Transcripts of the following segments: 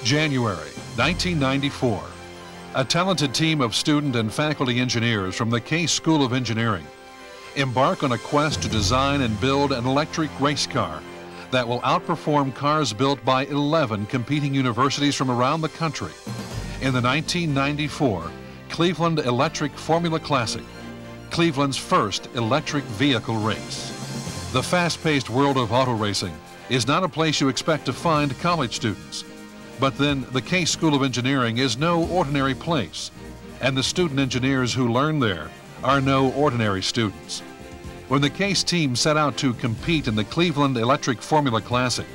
January 1994. A talented team of student and faculty engineers from the Case School of Engineering embark on a quest to design and build an electric race car that will outperform cars built by 11 competing universities from around the country in the 1994 Cleveland Electric Formula Classic, Cleveland's first electric vehicle race. The fast-paced world of auto racing is not a place you expect to find college students. But then the Case School of Engineering is no ordinary place, and the student engineers who learn there are no ordinary students. When the Case team set out to compete in the Cleveland Electric Formula Classic,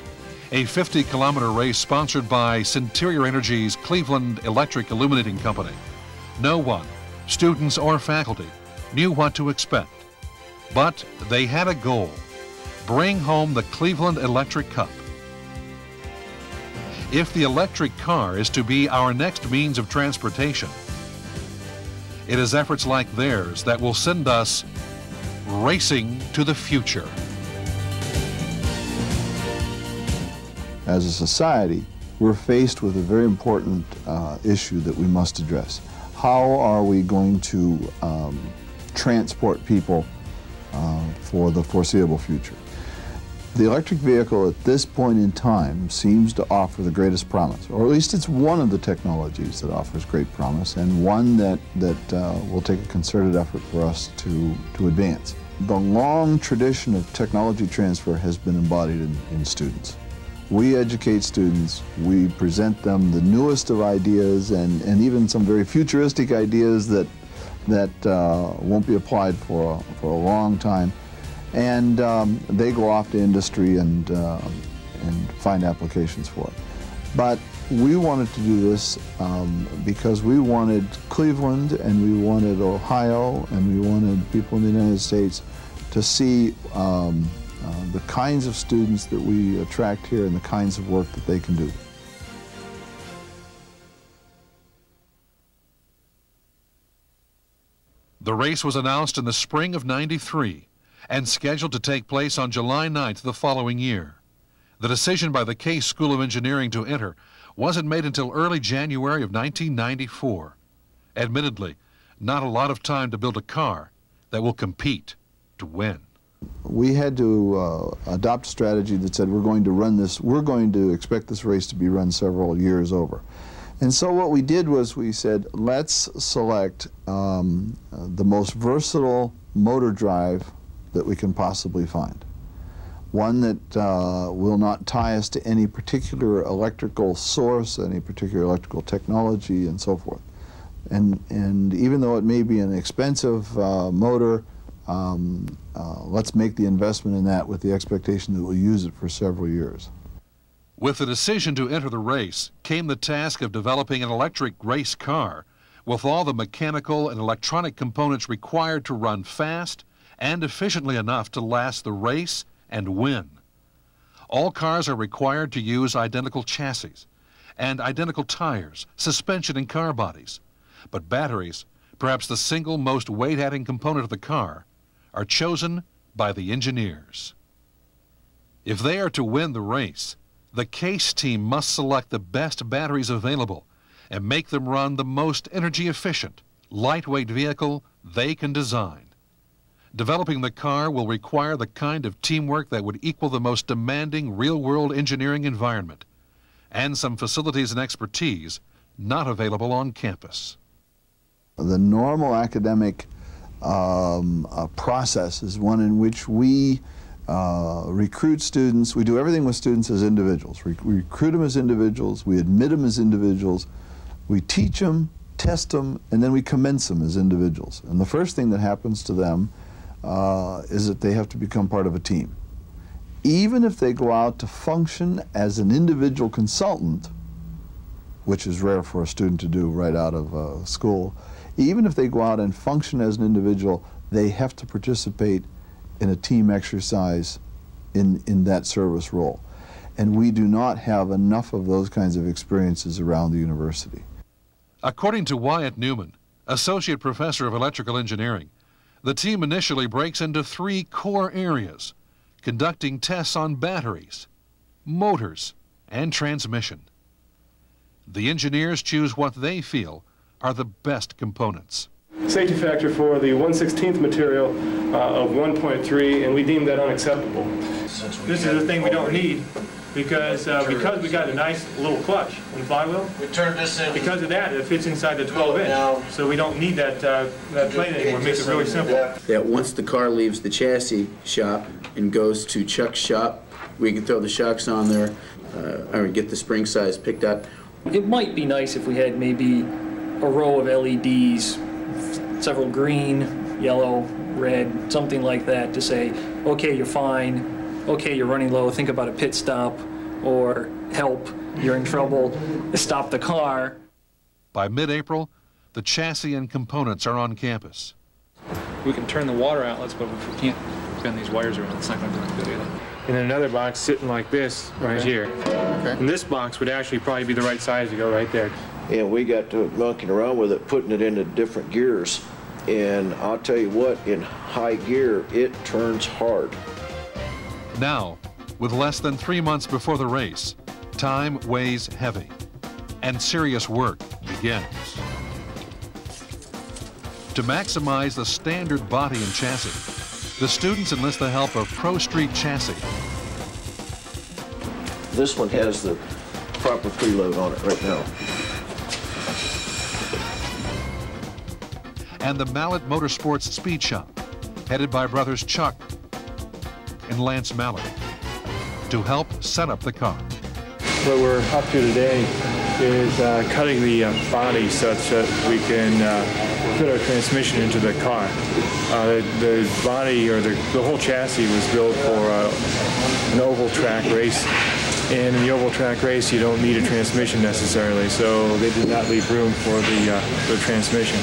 a 50-kilometer race sponsored by Centurion Energy's Cleveland Electric Illuminating Company, no one, students or faculty, knew what to expect. But they had a goal: bring home the Cleveland Electric Cup. If the electric car is to be our next means of transportation, it is efforts like theirs that will send us racing to the future. As a society, we're faced with a very important issue that we must address. How are we going to transport people for the foreseeable future? The electric vehicle at this point in time seems to offer the greatest promise, or at least it's one of the technologies that offers great promise, and one that will take a concerted effort for us to advance. The long tradition of technology transfer has been embodied in students. We educate students, we present them the newest of ideas and even some very futuristic ideas that won't be applied for a long time. And they go off to industry and find applications for it. But we wanted to do this because we wanted Cleveland and we wanted Ohio and we wanted people in the United States to see the kinds of students that we attract here and the kinds of work that they can do. The race was announced in the spring of '93. And scheduled to take place on July 9th the following year. The decision by the Case School of Engineering to enter wasn't made until early January of 1994. Admittedly, not a lot of time to build a car that will compete to win. We had to adopt a strategy that said we're going to expect this race to be run several years over. And so what we did was we said, let's select the most versatile motor drive that we can possibly find. One that will not tie us to any particular electrical source, any particular electrical technology, and so forth. And even though it may be an expensive motor, let's make the investment in that with the expectation that we'll use it for several years. With the decision to enter the race came the task of developing an electric race car with all the mechanical and electronic components required to run fast and efficiently enough to last the race and win. All cars are required to use identical chassis and identical tires, suspension, and car bodies. But batteries, perhaps the single most weight-adding component of the car, are chosen by the engineers. If they are to win the race, the Case team must select the best batteries available and make them run the most energy-efficient, lightweight vehicle they can design. Developing the car will require the kind of teamwork that would equal the most demanding real-world engineering environment, and some facilities and expertise not available on campus. The normal academic process is one in which we recruit students. We do everything with students as individuals. We recruit them as individuals, we admit them as individuals, we teach them, test them, and then we commence them as individuals. And the first thing that happens to them is that they have to become part of a team. Even if they go out to function as an individual consultant, which is rare for a student to do right out of school, even if they go out and function as an individual, they have to participate in a team exercise in that service role. And we do not have enough of those kinds of experiences around the university. According to Wyatt Newman, Associate Professor of Electrical Engineering, the team initially breaks into 3 core areas: conducting tests on batteries, motors, and transmission. The engineers choose what they feel are the best components. Safety factor for the 1/16th material of 1.3, and we deem that unacceptable. This is the thing we don't need because we got a nice little clutch and flywheel. We turned this in. Because of that, it fits inside the 12-inch, so we don't need that plate anymore. It makes it really simple. That once the car leaves the chassis shop and goes to Chuck's shop, we can throw the shocks on there, or get the spring size picked up. It might be nice if we had maybe a row of LEDs, several green, yellow, red, something like that to say, okay, you're fine, okay, you're running low, think about a pit stop, or help, you're in trouble, stop the car. By mid-April, the chassis and components are on campus. We can turn the water outlets, but if we can't bend these wires around, it's not going to be good either. And then another box sitting like this right here. Okay. And this box would actually probably be the right size to go right there. And we got to monkeying around with it, putting it into different gears. And I'll tell you what, in high gear, it turns hard. Now, with less than 3 months before the race, time weighs heavy, and serious work begins. To maximize the standard body and chassis, the students enlist the help of Pro Street Chassis. This one has the proper preload on it right now. And the Mallet Motorsports Speed Shop, headed by brothers Chuck and Lance Mallet, to help set up the car. What we're up to today is cutting the body such that we can put our transmission into the car. The body, or the whole chassis, was built for an oval track race. And in the oval track race, you don't need a transmission necessarily, so they did not leave room for the transmission.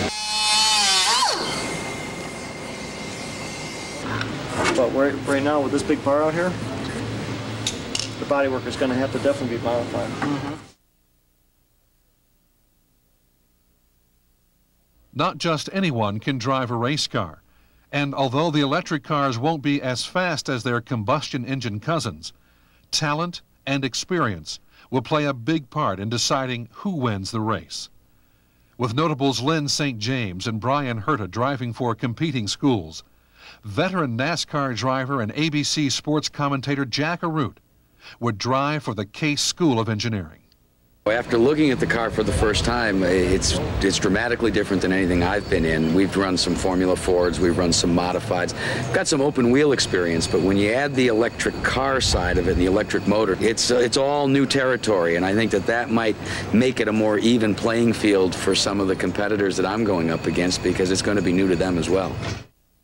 But right now, with this big bar out here, the bodywork is going to have to definitely be modified. Not just anyone can drive a race car, and although the electric cars won't be as fast as their combustion engine cousins, talent and experience will play a big part in deciding who wins the race. With notables Lynn St. James and Brian Herta driving for competing schools, veteran NASCAR driver and ABC sports commentator Jack Arute would drive for the Case School of Engineering. After looking at the car for the first time, it's dramatically different than anything I've been in. We've run some Formula Fords, we've run some modifieds, got some open wheel experience, but when you add the electric car side of it and the electric motor, it's all new territory, and I think that might make it a more even playing field for some of the competitors that I'm going up against, because it's going to be new to them as well.